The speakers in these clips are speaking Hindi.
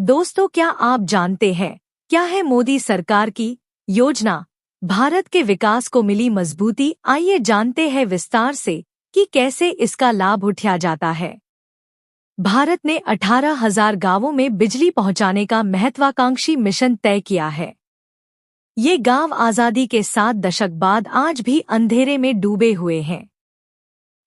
दोस्तों, क्या आप जानते हैं क्या है मोदी सरकार की योजना भारत के विकास को मिली मजबूती? आइए जानते हैं विस्तार से कि कैसे इसका लाभ उठाया जाता है। भारत ने 18,000 गांवों में बिजली पहुंचाने का महत्वाकांक्षी मिशन तय किया है। ये गांव आजादी के 7 दशक बाद आज भी अंधेरे में डूबे हुए हैं।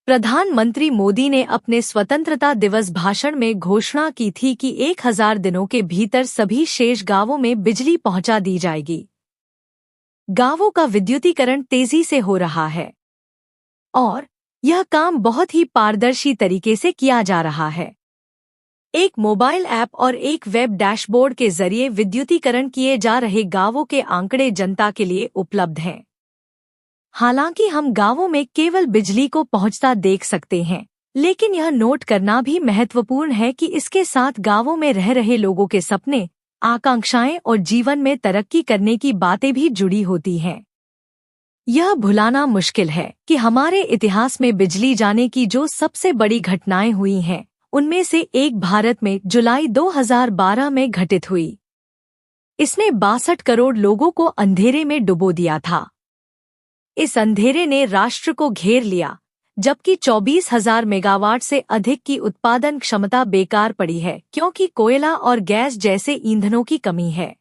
प्रधानमंत्री मोदी ने अपने स्वतंत्रता दिवस भाषण में घोषणा की थी कि 1,000 दिनों के भीतर सभी शेष गांवों में बिजली पहुंचा दी जाएगी। गांवों का विद्युतीकरण तेजी से हो रहा है और यह काम बहुत ही पारदर्शी तरीके से किया जा रहा है। एक मोबाइल ऐप और एक वेब डैशबोर्ड के जरिए विद्युतीकरण किए जा रहे गांवों के आंकड़े जनता के लिए उपलब्ध हैं। हालांकि हम गांवों में केवल बिजली को पहुंचता देख सकते हैं, लेकिन यह नोट करना भी महत्वपूर्ण है कि इसके साथ गांवों में रह रहे लोगों के सपने, आकांक्षाएं और जीवन में तरक्की करने की बातें भी जुड़ी होती हैं। यह भुलाना मुश्किल है कि हमारे इतिहास में बिजली जाने की जो सबसे बड़ी घटनाएं हुई हैं, उनमें से एक भारत में जुलाई 2012 में घटित हुई। इसने 62 करोड़ लोगों को अंधेरे में डुबो दिया था। इस अंधेरे ने राष्ट्र को घेर लिया, जबकि 24,000 मेगावाट से अधिक की उत्पादन क्षमता बेकार पड़ी है क्योंकि कोयला और गैस जैसे ईंधनों की कमी है।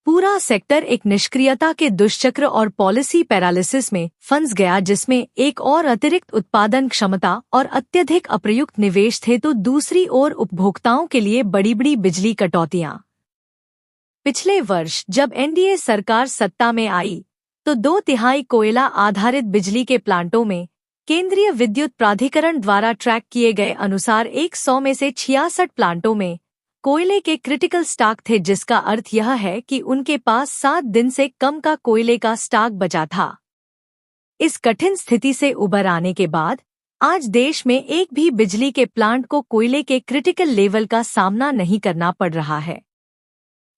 पूरा सेक्टर एक निष्क्रियता के दुष्चक्र और पॉलिसी पैरालिसिस में फंस गया, जिसमें एक और अतिरिक्त उत्पादन क्षमता और अत्यधिक अप्रयुक्त निवेश थे तो दूसरी ओर उपभोक्ताओं के लिए बड़ी-बड़ी बिजली कटौतियां। पिछले वर्ष जब एनडीए सरकार सत्ता में आई तो 2/3 कोयला आधारित बिजली के प्लांटों में केंद्रीय विद्युत प्राधिकरण द्वारा ट्रैक किए गए अनुसार 100 में से 66 प्लांटों में कोयले के क्रिटिकल स्टॉक थे, जिसका अर्थ यह है कि उनके पास 7 दिन से कम का कोयले का स्टॉक बचा था। इस कठिन स्थिति से उबर आने के बाद आज देश में एक भी बिजली के प्लांट को कोयले के क्रिटिकल लेवल का सामना नहीं करना पड़ रहा है।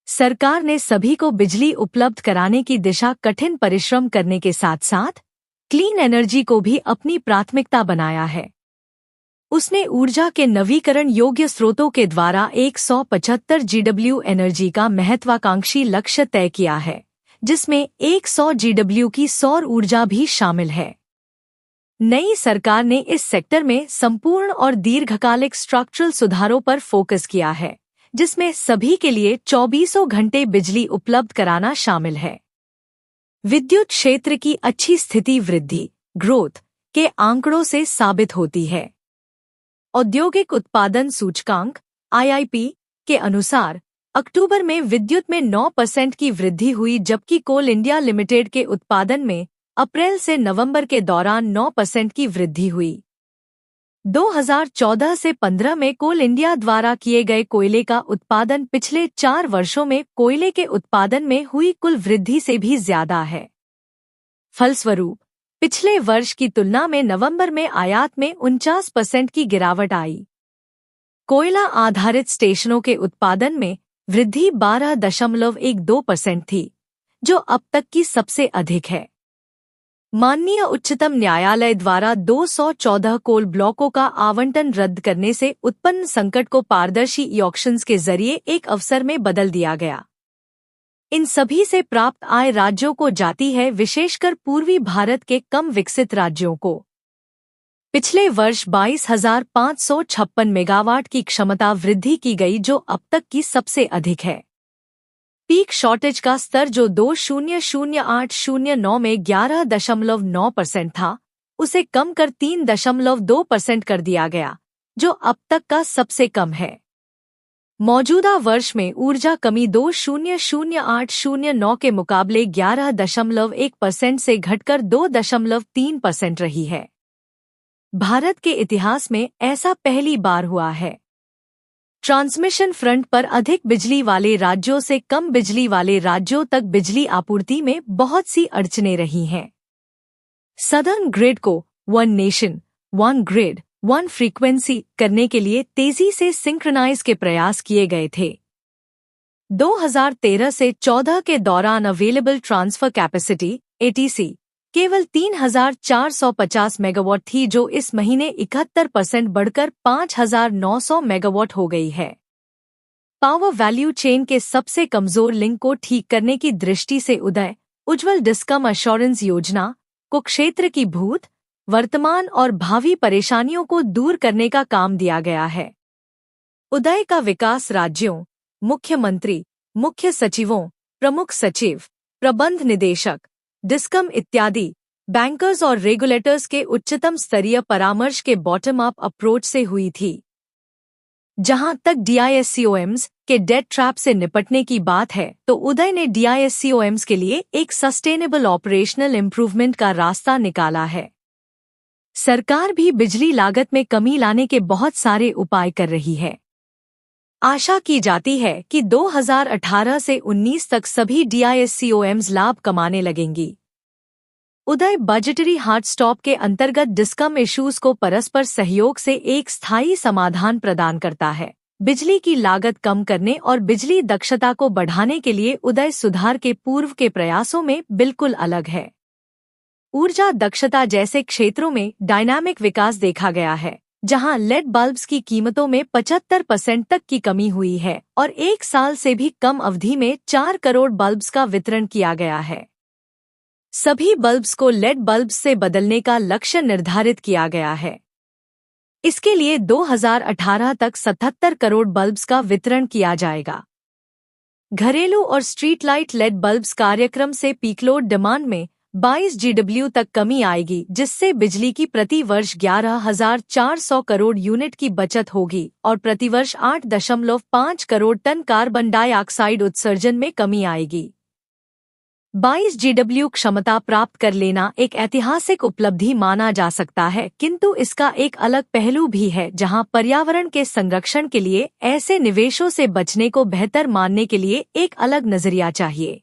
सरकार ने सभी को बिजली उपलब्ध कराने की दिशा कठिन परिश्रम करने के साथ साथ क्लीन एनर्जी को भी अपनी प्राथमिकता बनाया है। उसने ऊर्जा के नवीकरण योग्य स्रोतों के द्वारा 175 GW एनर्जी का महत्वाकांक्षी लक्ष्य तय किया है, जिसमें 100 GW की सौर ऊर्जा भी शामिल है। नई सरकार ने इस सेक्टर में संपूर्ण और दीर्घकालिक स्ट्रक्चरल सुधारों पर फोकस किया है, जिसमें सभी के लिए 24 घंटे बिजली उपलब्ध कराना शामिल है। विद्युत क्षेत्र की अच्छी स्थिति वृद्धि ग्रोथ के आंकड़ों से साबित होती है। औद्योगिक उत्पादन सूचकांक IIP के अनुसार अक्टूबर में विद्युत में 9% की वृद्धि हुई, जबकि कोल इंडिया लिमिटेड के उत्पादन में अप्रैल से नवंबर के दौरान 9% की वृद्धि हुई। 2014 से 15 में कोल इंडिया द्वारा किए गए कोयले का उत्पादन पिछले 4 वर्षों में कोयले के उत्पादन में हुई कुल वृद्धि से भी ज्यादा है। फलस्वरूप पिछले वर्ष की तुलना में नवंबर में आयात में 49% की गिरावट आई। कोयला आधारित स्टेशनों के उत्पादन में वृद्धि 12.12% थी, जो अब तक की सबसे अधिक है। माननीय उच्चतम न्यायालय द्वारा 214 कोल ब्लॉकों का आवंटन रद्द करने से उत्पन्न संकट को पारदर्शी ई-ऑक्शंस के जरिए एक अवसर में बदल दिया गया। इन सभी से प्राप्त आय राज्यों को जाती है, विशेषकर पूर्वी भारत के कम विकसित राज्यों को। पिछले वर्ष 22,556 मेगावाट की क्षमता वृद्धि की गई, जो अब तक की सबसे अधिक है। पीक शॉर्टेज का स्तर जो 200809 में 11.9% था, उसे कम कर 3.2% कर दिया गया, जो अब तक का सबसे कम है। मौजूदा वर्ष में ऊर्जा कमी 200809 के मुकाबले 11.1% से घटकर 2.3% रही है। भारत के इतिहास में ऐसा पहली बार हुआ है। ट्रांसमिशन फ्रंट पर अधिक बिजली वाले राज्यों से कम बिजली वाले राज्यों तक बिजली आपूर्ति में बहुत सी अड़चनें रही हैं। सदर्न ग्रिड को one nation one grid one frequency करने के लिए तेजी से सिंक्रनाइज के प्रयास किए गए थे। 2013 से 14 के दौरान अवेलेबल ट्रांसफर कैपेसिटी ATC केवल 3,450 मेगावाट थी, जो इस महीने 71% बढ़कर 5,900 मेगावाट हो गई है। पावर वैल्यू चेन के सबसे कमजोर लिंक को ठीक करने की दृष्टि से उदय उज्ज्वल डिस्कम एश्योरेंस योजना को क्षेत्र की भूत, वर्तमान और भावी परेशानियों को दूर करने का काम दिया गया है। उदय का विकास राज्यों, मुख्यमंत्री, मुख्य सचिवों, प्रमुख सचिव, प्रबंध निदेशक, डिस्कम इत्यादि बैंकर्स और रेगुलेटर्स के उच्चतम स्तरीय परामर्श के बॉटम अप अप्रोच से हुई थी। जहां तक DISCOMs के डेट ट्रैप से निपटने की बात है, तो उदय ने DISCOMs के लिए एक सस्टेनेबल ऑपरेशनल इम्प्रूवमेंट का रास्ता निकाला है। सरकार भी बिजली लागत में कमी लाने के बहुत सारे उपाय कर रही है। आशा की जाती है कि 2018 से 19 तक सभी DISCOMs लाभ कमाने लगेंगी। उदय बजटरी हार्ड स्टॉप के अंतर्गत डिस्कम इश्यूज को परस्पर सहयोग से एक स्थायी समाधान प्रदान करता है। बिजली की लागत कम करने और बिजली दक्षता को बढ़ाने के लिए उदय सुधार के पूर्व के प्रयासों में बिल्कुल अलग है। ऊर्जा दक्षता जैसे क्षेत्रों में डायनामिक विकास देखा गया है, जहां लेड बल्ब्स की कीमतों में 75% तक की कमी हुई है और 1 साल से भी कम अवधि में 4 करोड़ बल्ब्स का वितरण किया गया है। सभी बल्ब्स को लेड बल्ब्स से बदलने का लक्ष्य निर्धारित किया गया है। इसके लिए 2018 तक 77 करोड़ बल्ब्स का वितरण किया जाएगा। घरेलू और स्ट्रीट लाइट लेड बल्ब्स कार्यक्रम से पीक लोड डिमांड में 22 GW तक कमी आएगी, जिससे बिजली की प्रति वर्ष 11,400 करोड़ यूनिट की बचत होगी और प्रतिवर्ष 8.5 करोड़ टन कार्बन डाइऑक्साइड उत्सर्जन में कमी आएगी। 22 GW क्षमता प्राप्त कर लेना एक ऐतिहासिक उपलब्धि माना जा सकता है, किंतु इसका एक अलग पहलू भी है, जहां पर्यावरण के संरक्षण के लिए ऐसे निवेशों से बचने को बेहतर मानने के लिए एक अलग नजरिया चाहिए।